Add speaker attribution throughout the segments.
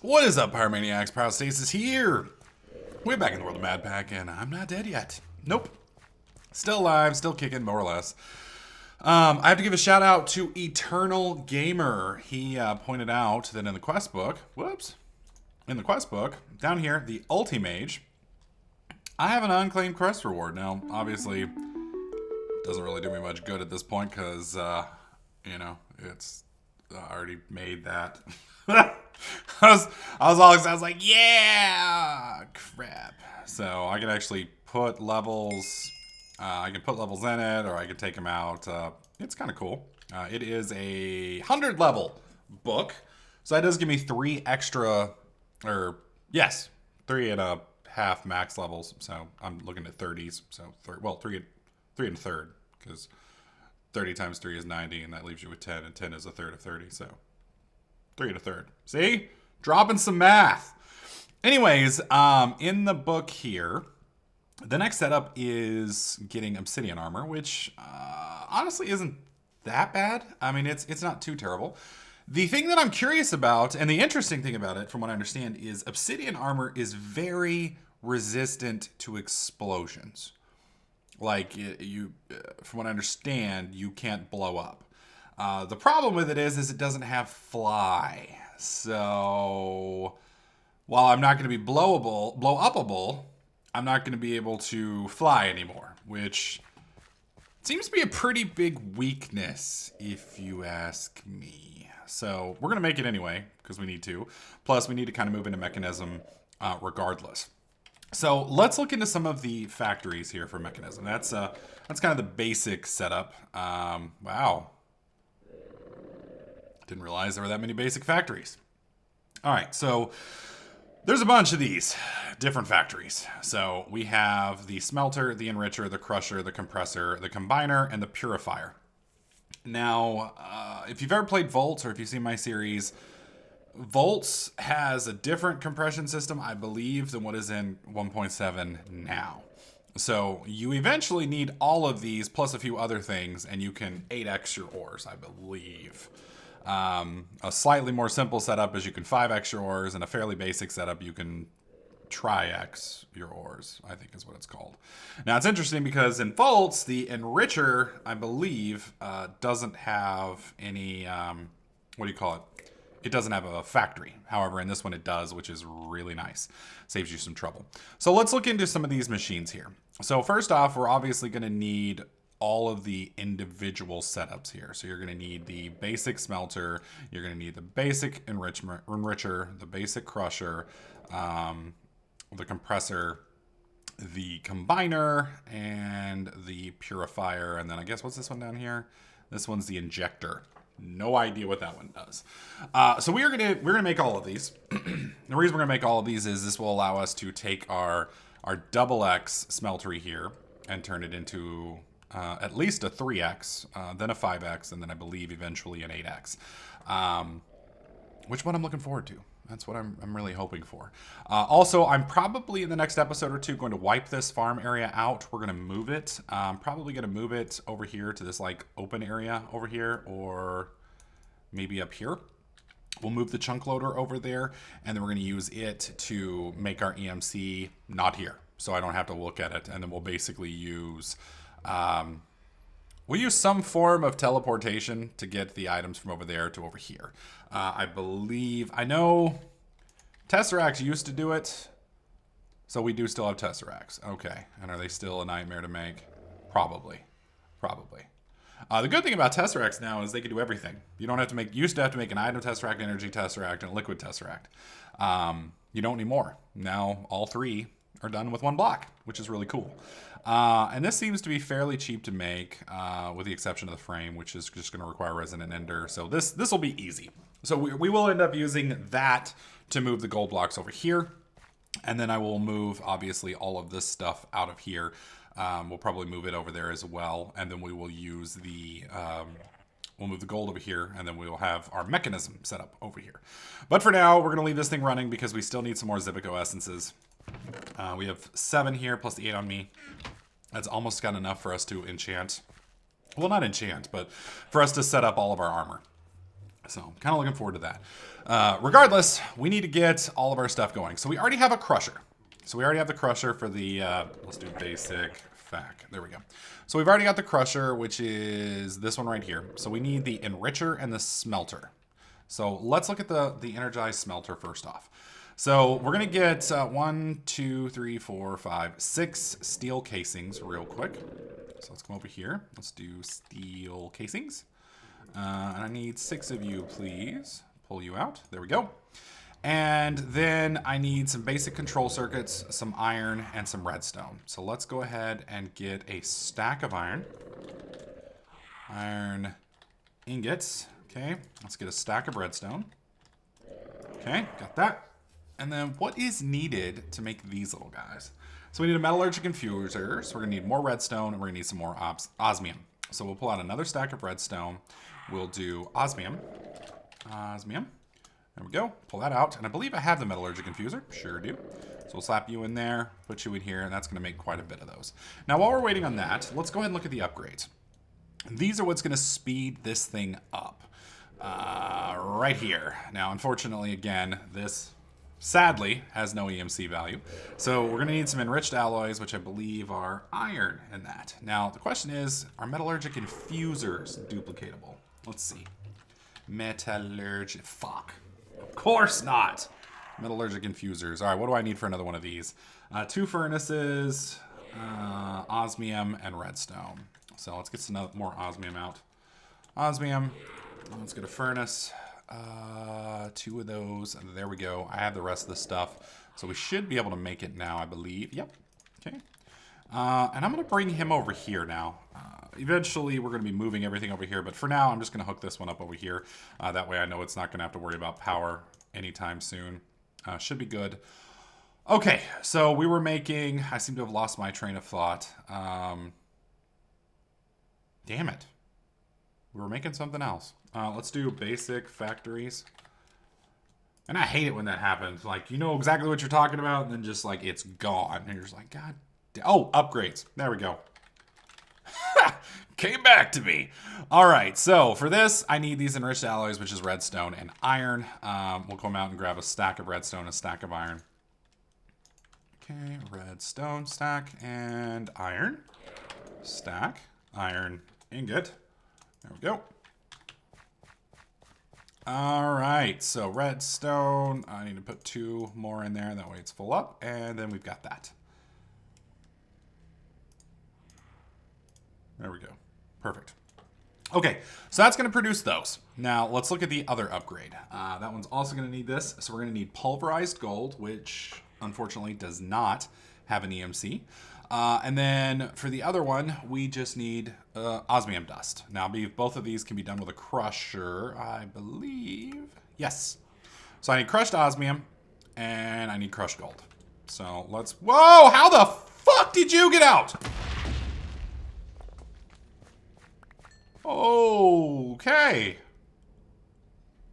Speaker 1: What is up, Pyromaniacs? Proud Stasis here. We're back in the world of Madpack, and I'm not dead yet. Nope. Still alive, still kicking, more or less. I have to give a shout out to Eternal Gamer. He pointed out that in the quest book, in the quest book, down here, the Ultimage, I have an unclaimed quest reward. Now, obviously, it doesn't really do me much good at this point because, it's I already made that. I was all excited. I was like, yeah, crap. So I can actually put levels. I can put levels in it, or I can take them out. It's kind of cool. It is a 100 level book, so that does give me 3 extra, or yes, 3.5 max levels. So I'm looking at 30s. So three and a third, because 30 times 3 is 90, and that leaves you with 10, and 10 is a third of 30. So 3 and a third. See? Dropping some math. Anyways, in the book here, the next setup is getting obsidian armor, which honestly isn't that bad. I mean, it's not too terrible. The thing that I'm curious about, and the interesting thing about it, from what I understand, is obsidian armor is very resistant to explosions. Like, from what I understand, you can't blow up. The problem with it is it doesn't have fly. So while I'm not going to be blow upable, I'm not going to be able to fly anymore, which seems to be a pretty big weakness, if you ask me. So we're going to make it anyway, because we need to. Plus, we need to kind of move into Mechanism regardless. So let's look into some of the factories here for Mechanism. That's kind of the basic setup. Wow. Didn't realize there were that many basic factories. All right, so there's a bunch of these different factories. So we have the smelter, the enricher, the crusher, the compressor, the combiner, and the purifier. Now, if you've ever played Volts, or if you've seen my series, Volts has a different compression system, I believe, than what is in 1.7 now. So you eventually need all of these plus a few other things, and you can 8x your ores, I believe. A slightly more simple setup is you can 5x your ores, and a fairly basic setup you can tri-x your ores, I think is what it's called. Now, it's interesting because in Volts, the enricher, I believe, doesn't have any, what do you call it? It doesn't have a factory. However, in this one it does, which is really nice. Saves you some trouble. So let's look into some of these machines here. So first off, we're obviously going to need all of the individual setups here. So you're going to need the basic smelter, you're going to need the basic enricher, the basic crusher, the compressor, the combiner, and the purifier. And then I guess, what's this one down here? This one's the injector. No idea what that one does. So we're gonna make all of these. The reason we're gonna make all of these is this will allow us to take our double X smeltery here and turn it into at least a 3x, then a 5x, and then I believe eventually an 8x. Which one I'm looking forward to. That's what I'm really hoping for. Also, I'm probably in the next episode or two going to wipe this farm area out. We're going to move it. I'm probably going to move it over here to this like open area over here, or maybe up here. We'll move the chunk loader over there, and then we're going to use it to make our EMC not here, so I don't have to look at it. And then we'll basically use some form of teleportation to get the items from over there to over here. I know Tesseracts used to do it, so we do still have Tesseracts. Okay, and are they still a nightmare to make? Probably. The good thing about Tesseracts now is they can do everything. You don't have to make. You used to have to make an item Tesseract, energy Tesseract, and a liquid Tesseract. You don't anymore. Now all 3 are done with 1 block, which is really cool. And this seems to be fairly cheap to make, with the exception of the frame, which is just going to require resin and ender. So this will be easy. So we will end up using that to move the gold blocks over here. And then I will move, obviously, all of this stuff out of here. We'll probably move it over there as well. And then we will use we'll move the gold over here, and then we will have our mechanism set up over here. But for now, we're going to leave this thing running because we still need some more Zibico essences. We have 7 here plus the 8 on me. That's almost got enough for us to enchant. Well, not enchant, but for us to set up all of our armor. So I'm kind of looking forward to that. Regardless, we need to get all of our stuff going. So we already have a crusher. So we already have the crusher for the, let's do basic fact. There we go. So we've already got the crusher, which is this one right here. So we need the enricher and the smelter. So let's look at the energized smelter first off. So we're going to get 1, 2, 3, 4, 5, 6 steel casings real quick. So let's come over here. Let's do steel casings. And I need 6 of you, please. Pull you out. There we go. And then I need some basic control circuits, some iron, and some redstone. So let's go ahead and get a stack of iron. Iron ingots. Okay, let's get a stack of redstone. Okay, got that. And then what is needed to make these little guys? So we need a metallurgic infuser. So we're going to need more redstone, and we're going to need some more osmium. So we'll pull out another stack of redstone. We'll do osmium. Osmium. There we go. Pull that out. And I believe I have the metallurgic infuser. Sure do. So we'll slap you in there, put you in here, and that's going to make quite a bit of those. Now, while we're waiting on that, let's go ahead and look at the upgrades. These are what's going to speed this thing up. Right here. Now, unfortunately, again, this sadly has no EMC value. So we're going to need some enriched alloys, which I believe are iron in that. Now, the question is, are metallurgic infusers duplicatable? Let's see. Metallurgic. Fuck. Of course not. Metallurgic infusers. All right, what do I need for another one of these? 2 furnaces, osmium, and redstone. So let's get some more osmium out. Osmium. Let's get a furnace. 2 of those. And there we go. I have the rest of the stuff. So we should be able to make it now, I believe. Yep. Okay. And I'm going to bring him over here now. Eventually, we're going to be moving everything over here. But for now, I'm just going to hook this one up over here. That way I know it's not going to have to worry about power anytime soon. Should be good. Okay, so we were making... I seem to have lost my train of thought. Damn it. We were making something else. Let's do basic factories. And I hate it when that happens. Like, you know exactly what you're talking about, and then just, like, it's gone. And you're just like, God damn. Oh, upgrades. There we go. Came back to me. All right, so for this, I need these enriched alloys, which is redstone and iron. We'll come out and grab a stack of redstone, a stack of iron. Okay, redstone stack and iron. Stack, iron ingot. There we go. All right, so redstone. I need to put 2 more in there. That way it's full up. And then we've got that. There we go. Perfect. Okay, so that's going to produce those. Now, let's look at the other upgrade. That one's also going to need this. So we're going to need pulverized gold, which unfortunately does not have an EMC. And then for the other one, we just need osmium dust. Now, both of these can be done with a crusher, I believe. Yes. So I need crushed osmium, and I need crushed gold. So let's... Whoa! How the fuck did you get out? Okay.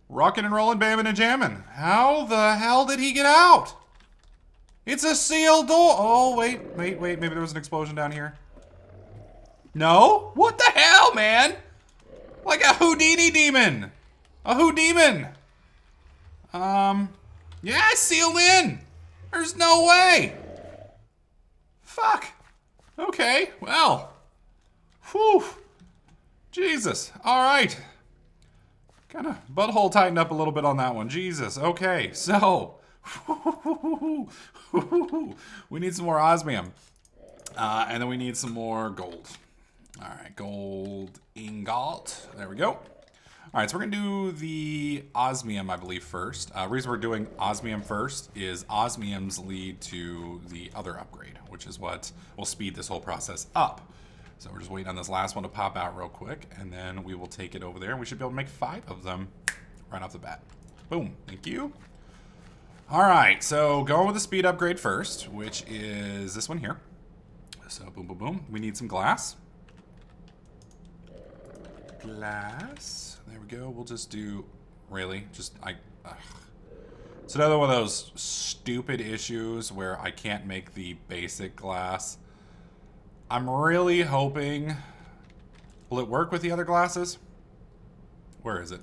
Speaker 1: Rockin' and rollin', bammin' and jammin'. How the hell did he get out? It's a sealed door. Oh, wait. Maybe there was an explosion down here. No? What the hell, man? Like a Houdini demon. A Houdemon. Yeah, it's sealed in. There's no way. Fuck. Okay, well. Whew. Jesus. All right. Kind of butthole tightened up a little bit on that one. Jesus. Okay, so. We need some more osmium. And then we need some more gold. All right, gold ingot. There we go. All right, so we're going to do the osmium, I believe, first. Reason we're doing osmium first is osmiums lead to the other upgrade, which is what will speed this whole process up. So we're just waiting on this last one to pop out real quick, and then we will take it over there, and we should be able to make 5 of them right off the bat. Boom. Thank you. All right, so going with the speed upgrade first, which is this one here. So boom, boom, boom. We need some glass. Glass. There we go. We'll just do... Really? It's another one of those stupid issues where I can't make the basic glass. I'm really hoping... Will it work with the other glasses? Where is it?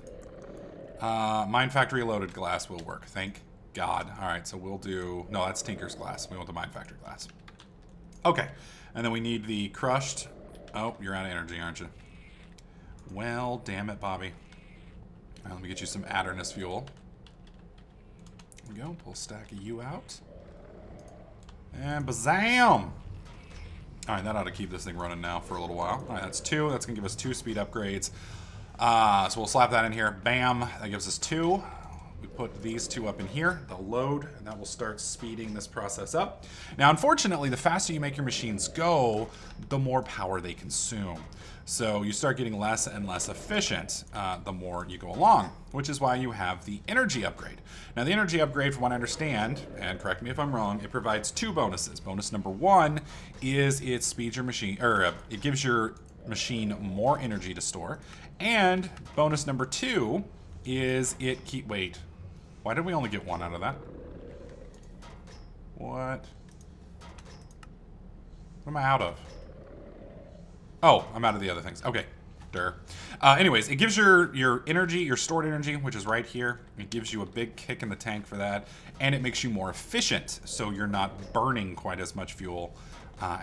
Speaker 1: Mine Factory loaded glass will work. Thank God. All right, so we'll do... No, that's Tinker's glass. We want the Mine Factory glass. Okay, and then we need the crushed... Oh, you're out of energy, aren't you? Well, damn it, Bobby. All right, let me get you some Adderness fuel. There we go. Pull a stack of you out. And bazam! All right, that ought to keep this thing running now for a little while. All right, that's 2. That's going to give us 2 speed upgrades. So we'll slap that in here. Bam. That gives us 2. We put these 2 up in here. They'll load, and that will start speeding this process up. Now, unfortunately, the faster you make your machines go, the more power they consume. So you start getting less and less efficient the more you go along, which is why you have the energy upgrade. Now, the energy upgrade, from what I understand, and correct me if I'm wrong, it provides 2 bonuses. Bonus number 1 is it speeds your machine, or it gives your machine more energy to store. And bonus number 2 is it wait. Why did we only get 1 out of that? What am I out of? Oh, I'm out of the other things. Okay. Anyways, it gives your energy, your stored energy, which is right here. It gives you a big kick in the tank for that. And it makes you more efficient, so you're not burning quite as much fuel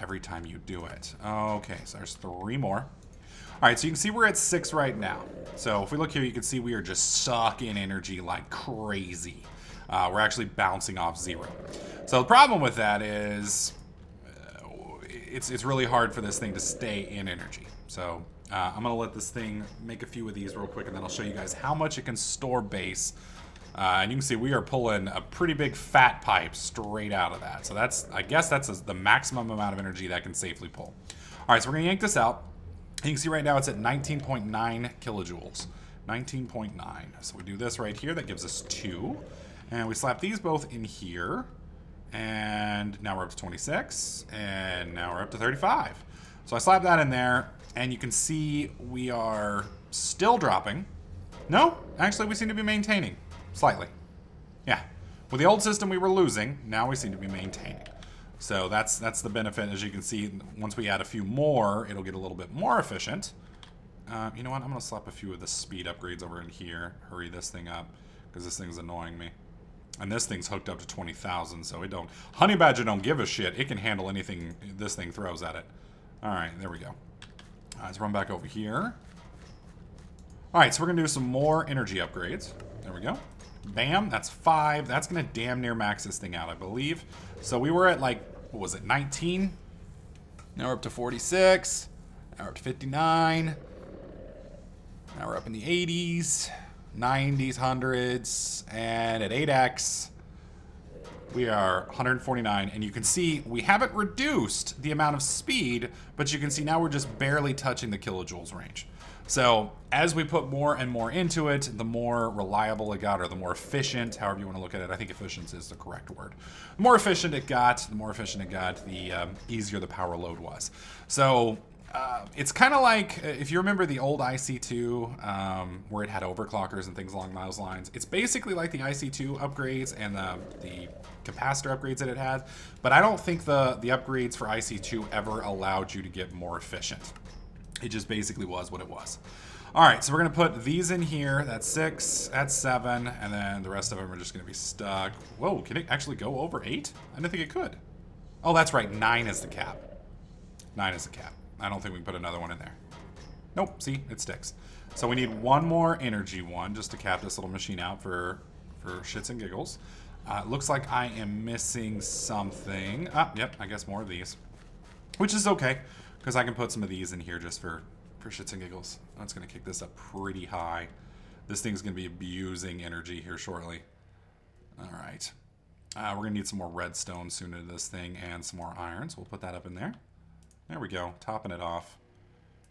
Speaker 1: every time you do it. Okay, so there's 3 more. All right, so you can see we're at 6 right now. So if we look here, you can see we are just sucking energy like crazy. We're actually bouncing off 0. So the problem with that is it's really hard for this thing to stay in energy. So I'm going to let this thing make a few of these real quick, and then I'll show you guys how much it can store base. And you can see we are pulling a pretty big fat pipe straight out of that. So I guess that's the maximum amount of energy that can safely pull. All right, so we're going to yank this out. You can see right now it's at 19.9 kilojoules. 19.9. So we do this right here. That gives us 2. And we slap these both in here. And now we're up to 26. And now we're up to 35. So I slap that in there. And you can see we are still dropping. No, actually we seem to be maintaining. Slightly. Yeah. With the old system we were losing. Now we seem to be maintaining. So that's the benefit. As you can see, once we add a few more, it'll get a little bit more efficient. You know what? I'm going to slap a few of the speed upgrades over in here. Hurry this thing up, because this thing's annoying me. And this thing's hooked up to 20,000, so it don't... Honey Badger don't give a shit. It can handle anything this thing throws at it. All right, there we go. All right, let's run back over here. All right, so we're going to do some more energy upgrades. There we go. Bam, that's 5. That's going to damn near max this thing out, I believe. So we were at, like, what was it, 19? Now we're up to 46. Now we're up to 59. Now we're up in the 80s, 90s, 100s. And at 8x, we are 149. And you can see we haven't reduced the amount of speed, but you can see now we're just barely touching the kilojoules range. So as we put more and more into it, the more reliable it got, or the more efficient, however you want to look at it. I think efficient is the correct word. The more efficient it got, the easier the power load was. So it's kind of like, if you remember the old IC2, where it had overclockers and things along those lines, it's basically like the IC2 upgrades and the capacitor upgrades that it had, but I don't think the upgrades for IC2 ever allowed you to get more efficient. It just basically was what it was. All right, so we're going to put these in here. That's 6, that's 7, and then the rest of them are just going to be stuck. Whoa, can it actually go over 8? I didn't think it could. Oh, that's right, 9 is the cap. 9 is the cap. I don't think we can put another one in there. Nope, see, it sticks. So we need one more energy one just to cap this little machine out for shits and giggles. Looks like I am missing something. Yep, I guess more of these. Which is okay, because I can put some of these in here just for shits and giggles. That's going to kick this up pretty high. This thing's going to be abusing energy here shortly. All right. We're going to need some more redstone soon into this thing and some more iron, so we'll put that up in there. There we go, topping it off.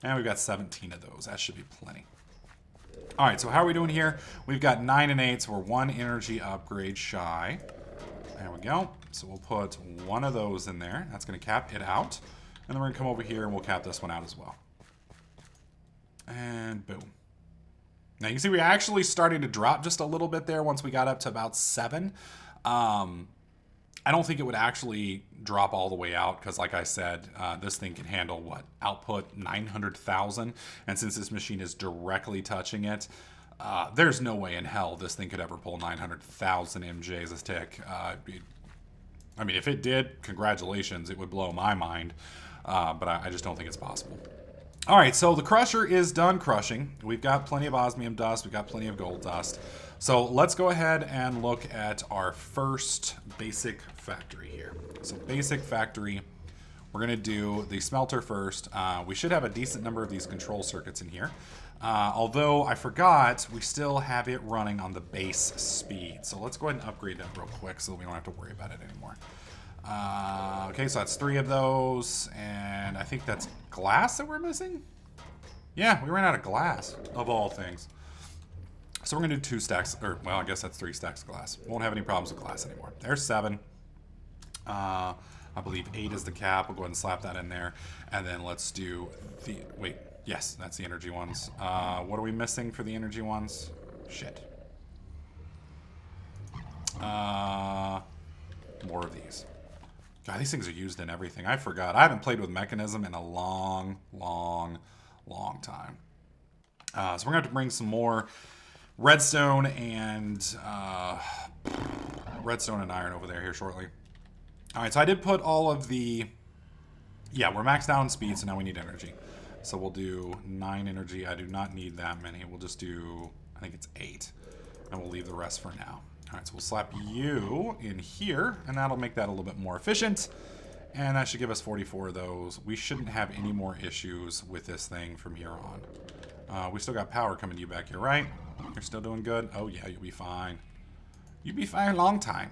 Speaker 1: And we've got 17 of those. That should be plenty. All right, so how are we doing here? We've got 9 and 8, so we're 1 energy upgrade shy. There we go. So we'll put one of those in there. That's going to cap it out. And then we're going to come over here and we'll cap this one out as well. And boom. Now you can see we actually started to drop just a little bit there once we got up to about 7. I don't think it would actually drop all the way out because, like I said, this thing can handle, what, output 900,000. And since this machine is directly touching it, There's no way in hell this thing could ever pull 900,000 MJs a tick. I mean, if it did, congratulations. It would blow my mind. But I just don't think it's possible. All right, so the crusher is done crushing. We've got plenty of osmium dust. We've got plenty of gold dust. So let's go ahead and look at our first basic factory here. So basic factory, we're going to do the smelter first. We should have a decent number of these control circuits in here. Although I forgot, we still have it running on the base speed. So let's go ahead and upgrade that real quick so that we don't have to worry about it anymore. Okay, so that's 3 of those, and I think that's glass that we're missing? Yeah, we ran out of glass, of all things. So we're going to do 2 stacks, or, well, I guess that's 3 stacks of glass. Won't have any problems with glass anymore. There's 7. I believe 8 is the cap. We'll go ahead and slap that in there. And then let's do the, wait, yes, that's the energy ones. What are we missing for the energy ones? Shit. More of these. God, these things are used in everything. I forgot. I haven't played with Mekanism in a long time. So we're going to have to bring some more redstone and iron over there here shortly. All right, so I did put all of the... Yeah, we're maxed out on speed, so now we need energy. So we'll do 9 energy. I do not need that many. We'll just do, I think it's 8. And we'll leave the rest for now. All right, so we'll slap you in here, and that'll make that a little bit more efficient. And that should give us 44 of those. We shouldn't have any more issues with this thing from here on. We still got power coming to you back here, right? You're still doing good? Oh, yeah, you'll be fine. You'll be fine a long time.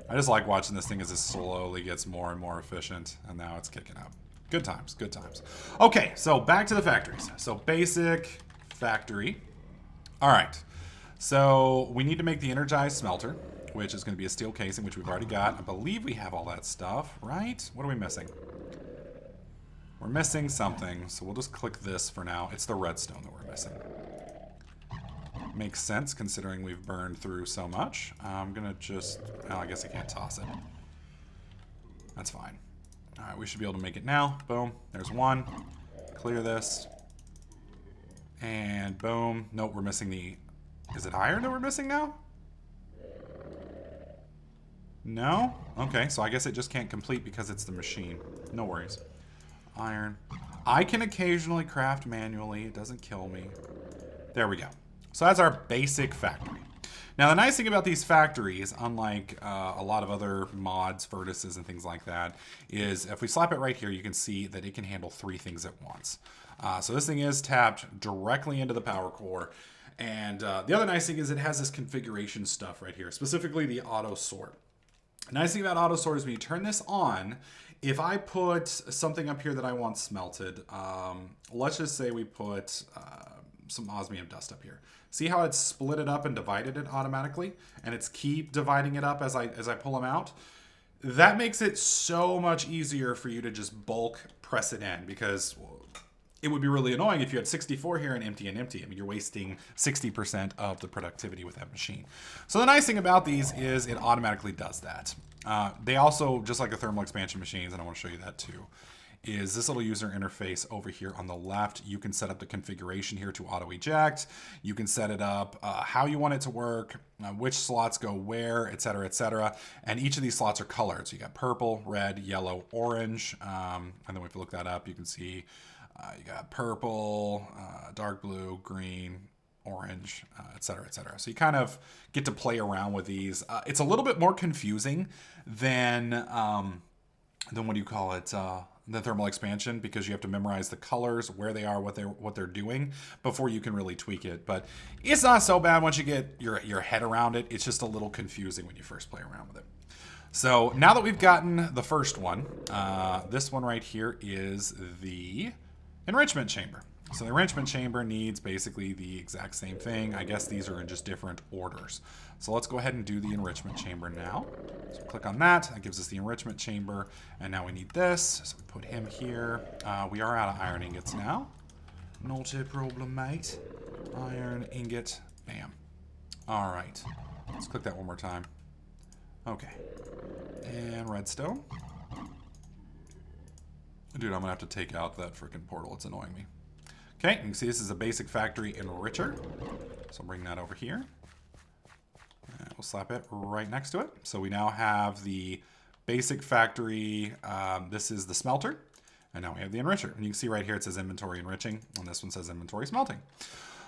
Speaker 1: I just like watching this thing as it slowly gets more and more efficient, and now it's kicking up. Good times, good times. Okay, so back to the factories. So basic factory. All right. So we need to make the energized smelter, which is going to be a steel casing, which we've already got. I believe we have all that stuff, right? What are we missing? We're missing something, so we'll just click this for now. It's the redstone that we're missing. Makes sense considering we've burned through so much. I'm going to just... Oh, I guess I can't toss it. That's fine. All right, we should be able to make it now. Boom. There's 1. Clear this. And boom. Nope, we're missing the... Is it iron that we're missing now? No? Okay, so I guess it just can't complete because it's the machine. No worries. Iron. I can occasionally craft manually. It doesn't kill me. There we go. So that's our basic factory. Now, the nice thing about these factories, unlike a lot of other mods, furnaces, and things like that, is if we slap it right here, you can see that it can handle 3 things at once. So this thing is tapped directly into the power core. And the other nice thing is it has this configuration stuff right here, specifically the auto sort. The nice thing about auto sort is when you turn this on, if I put something up here that I want smelted, let's just say we put some osmium dust up here. See how it's split it up and divided it automatically? And it's keep dividing it up as I pull them out? That makes it so much easier for you to just bulk press it in, because it would be really annoying if you had 64 here and empty and empty. I mean, you're wasting 60% of the productivity with that machine. So the nice thing about these is it automatically does that. They also, just like the thermal expansion machines, and I want to show you that too, is this little user interface over here on the left. You can set up the configuration here to auto eject. You can set it up how you want it to work, which slots go where, etc., etc. And each of these slots are colored. So you got purple, red, yellow, orange. And then if you look that up, you can see you got purple, dark blue, green, orange, etc., etc. So you kind of get to play around with these. It's a little bit more confusing than what do you call it? The thermal expansion, because you have to memorize the colors, where they are, what they're doing before you can really tweak it. But it's not so bad once you get your head around it. It's just a little confusing when you first play around with it. So now that we've gotten the first one, this one right here is the enrichment chamber. So the enrichment chamber needs basically the exact same thing. I guess these are in just different orders. So let's go ahead and do the enrichment chamber now. So click on that. That gives us the enrichment chamber. And now we need this. So we put him here. We are out of iron ingots now. Not a problem, mate. Iron ingot. Bam. All right. Let's click that one more time. Okay. And redstone. Dude, I'm going to have to take out that freaking portal. It's annoying me. Okay, you can see this is a basic factory enricher. So I'll bring that over here. And we'll slap it right next to it. So we now have the basic factory. This is the smelter. And now we have the enricher. And you can see right here it says inventory enriching. And this one says inventory smelting.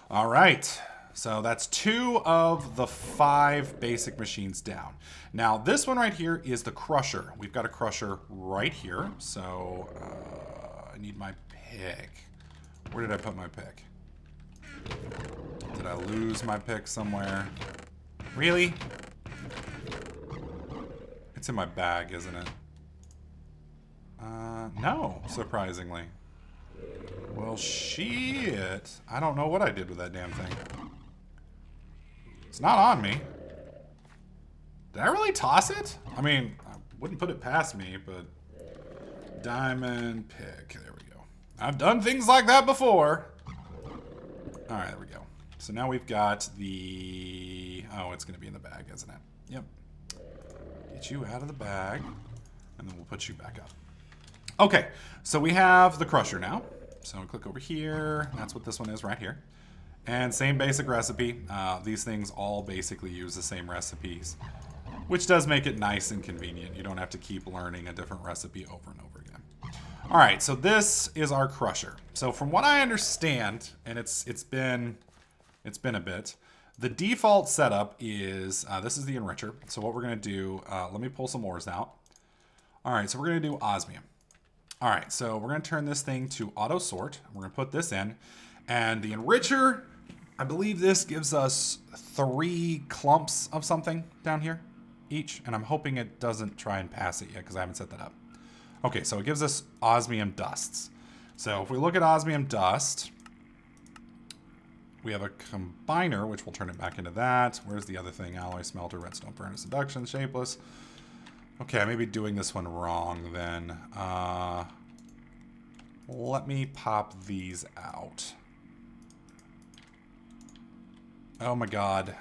Speaker 1: All right. So that's 2 of the 5 basic machines down. Now this one right here is the crusher. We've got a crusher right here. So I need my pick. Where did I put my pick? Did I lose my pick somewhere? Really? It's in my bag, isn't it? No, surprisingly. Well, shit. I don't know what I did with that damn thing. It's not on me. Did I really toss it? I mean, I wouldn't put it past me, but... Diamond pick. There we go. I've done things like that before. Alright, there we go. So now we've got the... Oh, it's going to be in the bag, isn't it? Yep. Get you out of the bag. And then we'll put you back up. Okay, so we have the crusher now. So we click over here. That's what this one is right here. And same basic recipe. These things all basically use the same recipes, which does make it nice and convenient. You don't have to keep learning a different recipe over and over again. All right, so this is our crusher. So from what I understand, and it's been a bit, the default setup is this is the enricher. So what we're gonna do, let me pull some ores out. All right, so we're gonna do osmium. All right, so we're gonna turn this thing to auto sort. We're gonna put this in, and the enricher, I believe this gives us 3 clumps of something down here each, and I'm hoping it doesn't try and pass it yet because I haven't set that up. Okay, so it gives us osmium dusts. So if we look at osmium dust, we have a combiner, which will turn it back into that. Where's the other thing? Alloy, smelter, redstone, furnace, induction, shapeless. Okay, I may be doing this one wrong then. Let me pop these out. Oh my god.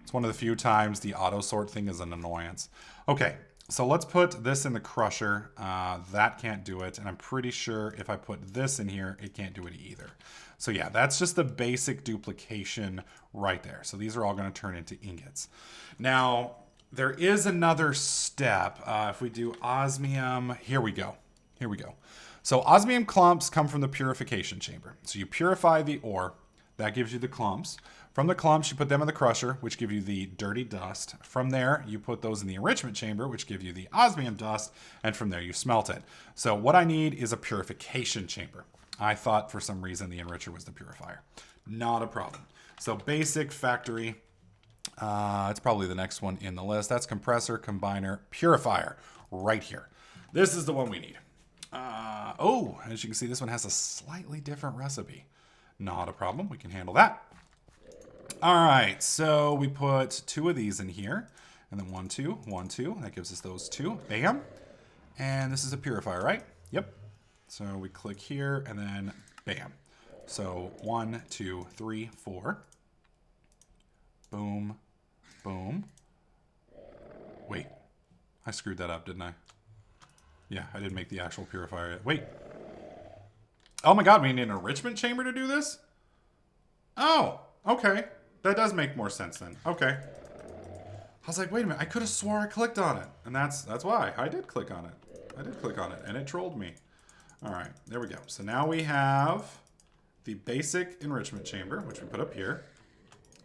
Speaker 1: It's one of the few times the auto sort thing is an annoyance. Okay, so let's put this in the crusher. That can't do it, and I'm pretty sure if I put this in here, it can't do it either. So yeah, that's just the basic duplication right there. So these are all going to turn into ingots. Now, there is another step. If we do osmium, here we go. Here we go. So osmium clumps come from the purification chamber. So you purify the ore. That gives you the clumps. From the clumps, you put them in the crusher, which give you the dirty dust. From there, you put those in the enrichment chamber, which give you the osmium dust. And from there, you smelt it. So what I need is a purification chamber. I thought for some reason the enricher was the purifier. Not a problem. So basic factory. It's probably the next one in the list. That's compressor, combiner, purifier right here. This is the one we need. Oh, as you can see, this one has a slightly different recipe. Not a problem. We can handle that. All right, so we put 2 of these in here, and then 1, 2, 1, 2. That gives us those 2. Bam. And this is a purifier, right? Yep. So we click here, and then bam. So 1, 2, 3, 4. Boom. Boom. Wait. I screwed that up, didn't I? Yeah, I didn't make the actual purifier yet. Wait. Oh my god, we need an enrichment chamber to do this? Oh, okay. That does make more sense then. Okay. I was like, wait a minute, I could have swore I clicked on it. And that's why. I did click on it. I did click on it, and it trolled me. All right, there we go. So now we have the basic enrichment chamber, which we put up here.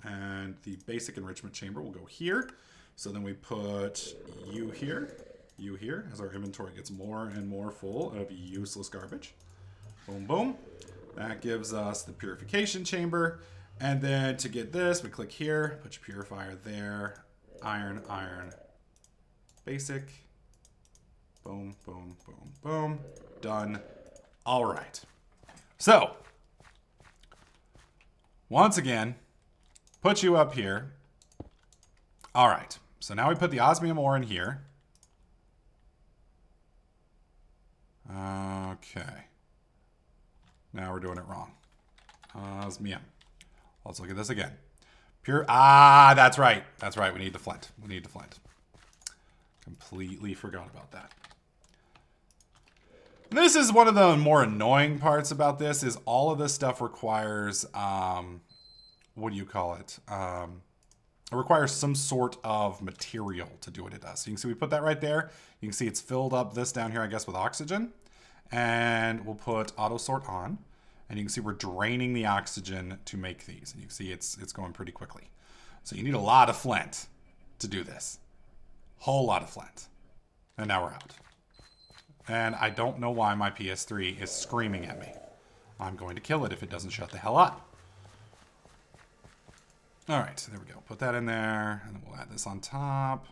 Speaker 1: And the basic enrichment chamber will go here. So then we put you here, as our inventory gets more and more full of useless garbage. Boom, boom. That gives us the purification chamber. And then to get this, we click here, put your purifier there. Iron, iron, basic. Boom, boom, boom, boom. Done. All right. So, once again, put you up here. All right. So now we put the osmium ore in here. Okay. Now we're doing it wrong. Osmium. Let's look at this again. That's right. That's right. We need the flint. We need the flint. Completely forgot about that. This is one of the more annoying parts about this is all of this stuff requires, what do you call it? It requires some sort of material to do what it does. So you can see we put that right there. You can see it's filled up this down here, I guess, with oxygen. And we'll put auto sort on. And you can see we're draining the oxygen to make these. And you can see it's going pretty quickly. So you need a lot of flint to do this. Whole lot of flint. And now we're out. And I don't know why my PS3 is screaming at me. I'm going to kill it if it doesn't shut the hell up. All right, there we go. Put that in there, and then we'll add this on top.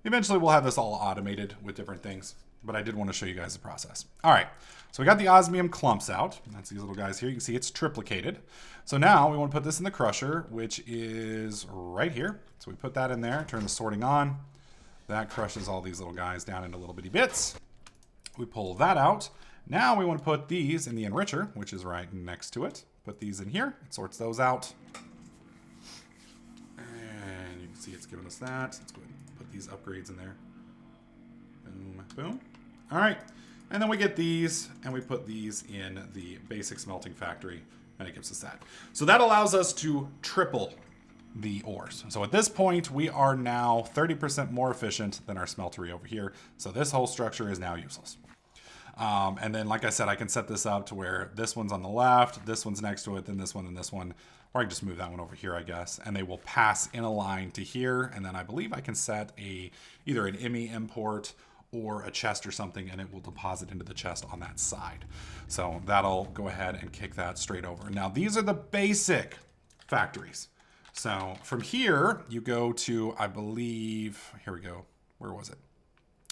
Speaker 1: Eventually, we'll have this all automated with different things, but I did want to show you guys the process. All right, so we got the osmium clumps out. That's these little guys here. You can see it's triplicated. So now we want to put this in the crusher, which is right here. So we put that in there, turn the sorting on. That crushes all these little guys down into little bitty bits. We pull that out. Now we want to put these in the enricher, which is right next to it. Put these in here. It sorts those out. And you can see it's giving us that. Let's go ahead and put these upgrades in there. Boom, boom. All right. And then we get these, and we put these in the basic smelting factory, and it gives us that. So that allows us to triple the ores. So at this point, we are now 30% more efficient than our smeltery over here. So this whole structure is now useless. And then, like I said, I can set this up to where this one's on the left, this one's next to it, then this one, and this one. Or I can just move that one over here, I guess. And they will pass in a line to here. And then I believe I can set either an IMI import or a chest or something, and it will deposit into the chest on that side. So that'll go ahead and kick that straight over. Now, these are the basic factories. So from here, you go to, I believe, here we go. Where was it?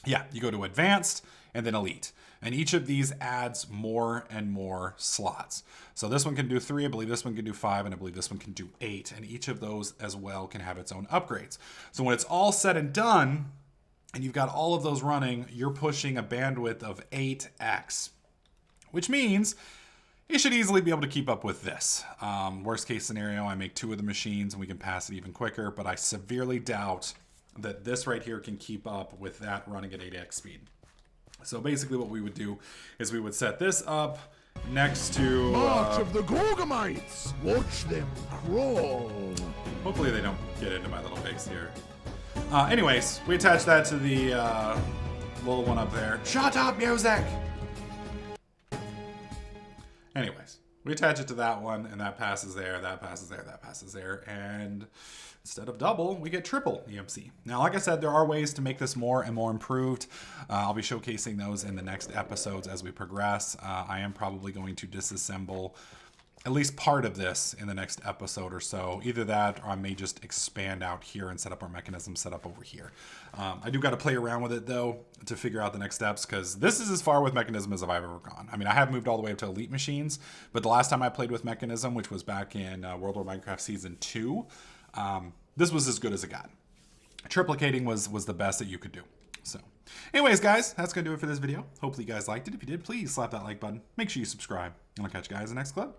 Speaker 1: Yeah, you go to advanced and then elite. And each of these adds more and more slots. So this one can do 3, I believe this one can do 5, and I believe this one can do 8. And each of those as well can have its own upgrades. So when it's all said and done, and you've got all of those running, you're pushing a bandwidth of 8x, which means you should easily be able to keep up with this. Worst case scenario, I make 2 of the machines and we can pass it even quicker, but I severely doubt that this right here can keep up with that running at 8x speed. So basically what we would do is we would set this up next to...
Speaker 2: March of the Gorgomites! Watch them crawl!
Speaker 1: Hopefully they don't get into my little base here. Anyways, we attach that to the little one up there. Shut up, music! Anyways, we attach it to that one, and that passes there, that passes there, that passes there, and instead of double, we get triple EMC. Now, like I said, there are ways to make this more and more improved. I'll be showcasing those in the next episodes as we progress. I am probably going to disassemble at least part of this in the next episode or so. Either that, or I may just expand out here and set up our mechanism set up over here. I do got to play around with it, though, to figure out the next steps, because this is as far with Mechanism as I've ever gone. I mean, I have moved all the way up to Elite machines, but the last time I played with Mechanism, which was back in World War Minecraft Season 2, this was as good as it got. Triplicating was the best that you could do. So, anyways, guys, that's going to do it for this video. Hopefully you guys liked it. If you did, please slap that like button. Make sure you subscribe, and I'll catch you guys in the next clip.